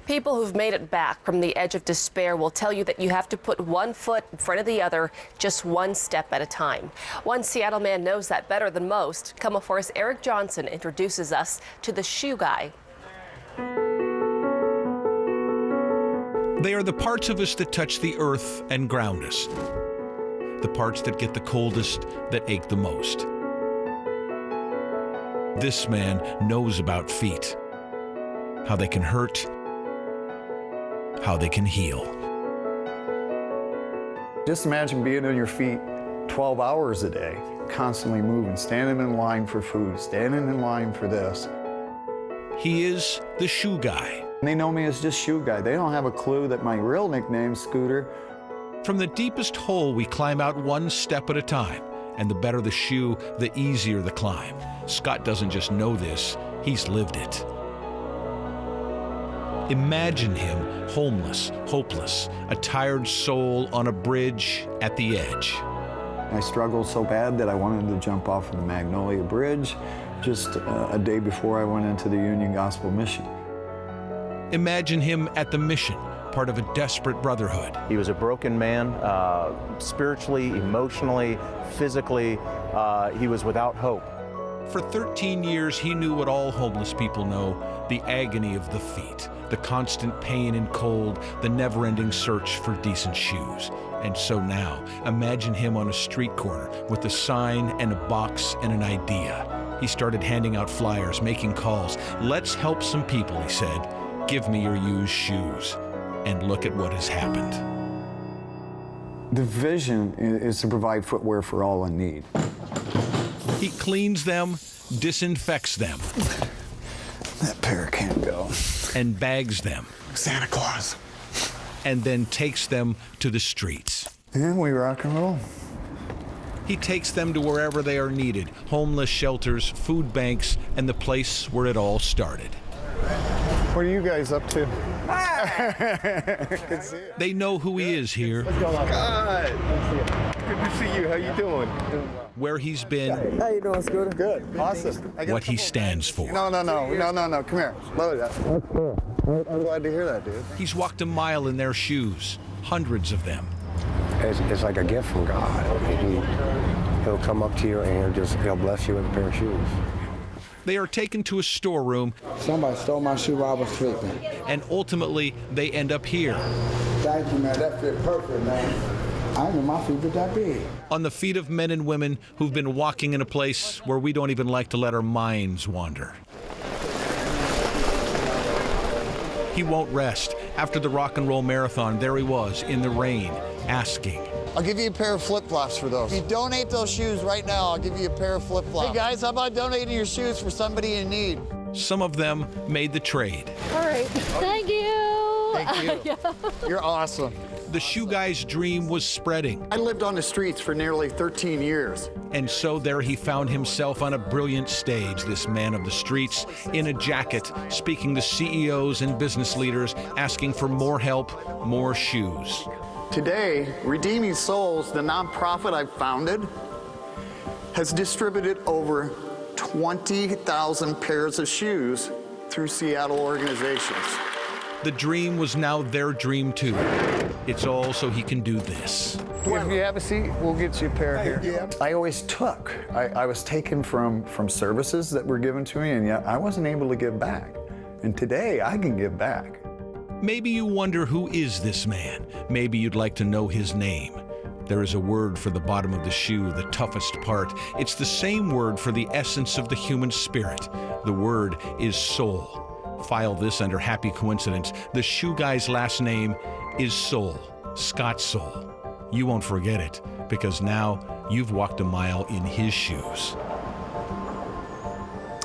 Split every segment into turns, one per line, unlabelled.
People who've made it back from the edge of despair will tell you that you have to put one foot in front of the other, just one step at a time. One Seattle man knows that better than most. KOMO 4's Eric Johnson introduces us to the shoe guy.
They are the parts of us that touch the earth and ground us. The parts that get the coldest, that ache the most. This man knows about feet, how they can hurt, how they can heal.
Just imagine being on your feet 12 hours a day, constantly moving, standing in line for food, standing in line for this.
He is the shoe guy.
They know me as just shoe guy. They don't have a clue that my real nickname's Scooter.
From the deepest hole, we climb out one step at a time. And the better the shoe, the easier the climb. Scott doesn't just know this, he's lived it. Imagine him homeless, hopeless, a tired soul on a bridge at the edge.
I struggled so bad that I wanted to jump off of the Magnolia Bridge just a day before I went into the Union Gospel Mission.
Imagine him at the mission, part of a desperate brotherhood.
He was a broken man, spiritually, emotionally, physically. He was without hope.
For 13 years, he knew what all homeless people know, the agony of the feet, the constant pain and cold, the never-ending search for decent shoes. And so now, imagine him on a street corner with a sign and a box and an idea. He started handing out flyers, making calls. Let's help some people, he said. Give me your used shoes. And look at what has happened.
The vision is to provide footwear for all in need.
He cleans them, disinfects them.
That pair can't go.
And bags them.
Santa Claus.
And then takes them to the streets.
And we rock and roll.
He takes them to wherever they are needed, homeless shelters, food banks, and the place where it all started.
What are you guys up to?
They know who he is here.
What's going on? God. Good to see you. How you doing?
Where he's been.
How you doing, Scooter? Good. Awesome.
What he stands for.
No. Come here. Load it. I'm glad to hear that, dude.
He's walked a mile in their shoes, hundreds of them.
It's like a gift from God. He'll come up to you and he'll bless you with a pair of shoes.
They are taken to a storeroom.
Somebody stole my shoe while I was sleeping.
And ultimately, they end up here.
Thank you, man. That fit perfect, man. I didn't know my feet were that big.
On the feet of men and women who've been walking in a place where we don't even like to let our minds wander. He won't rest. After the rock and roll marathon, there he was in the rain, asking.
I'll give you a pair of flip-flops for those. If you donate those shoes right now, I'll give you a pair of flip-flops. Hey guys, how about donating your shoes for somebody in need?
Some of them made the trade.
All right. Thank you.
Thank you. You're awesome.
The shoe guy's dream was spreading.
I lived on the streets for nearly 13 years.
And so there he found himself on a brilliant stage, this man of the streets, in a jacket, speaking to CEOs and business leaders, asking for more help, more shoes.
Today, Redeeming Souls, the nonprofit I founded, has distributed over 20,000 pairs of shoes through Seattle organizations.
The dream was now their dream too. It's all so he can do this.
If you have a seat, we'll get you a pair here. Yeah. I always took. I was taken from services that were given to me, and yet I wasn't able to give back. And today, I can give back.
Maybe you wonder, who is this man? Maybe you'd like to know his name. There is a word for the bottom of the shoe, the toughest part. It's the same word for the essence of the human spirit. The word is soul. File this under happy coincidence. The shoe guy's last name is Sowle, Scott Sowle. You won't forget it, because now you've walked a mile in his shoes.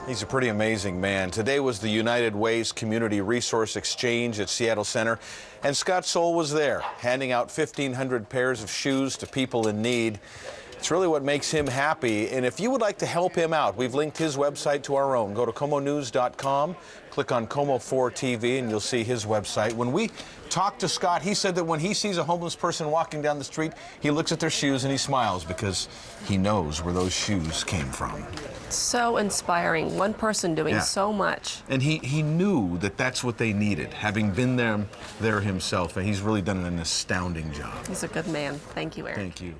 He's a pretty amazing man. Today was the United Way's Community Resource Exchange at Seattle Center, and Scott Sowle was there, handing out 1,500 pairs of shoes to people in need. It's really what makes him happy. And if you would like to help him out, we've linked his website to our own. Go to KOMOnews.com, click on KOMO4 TV, and you'll see his website. When we talked to Scott, he said that when he sees a homeless person walking down the street, he looks at their shoes and he smiles because he knows where those shoes came from.
So inspiring. One person doing so much.
And he knew that that's what they needed, having been there himself. And he's really done an astounding job.
He's a good man. Thank you, Eric.
Thank you.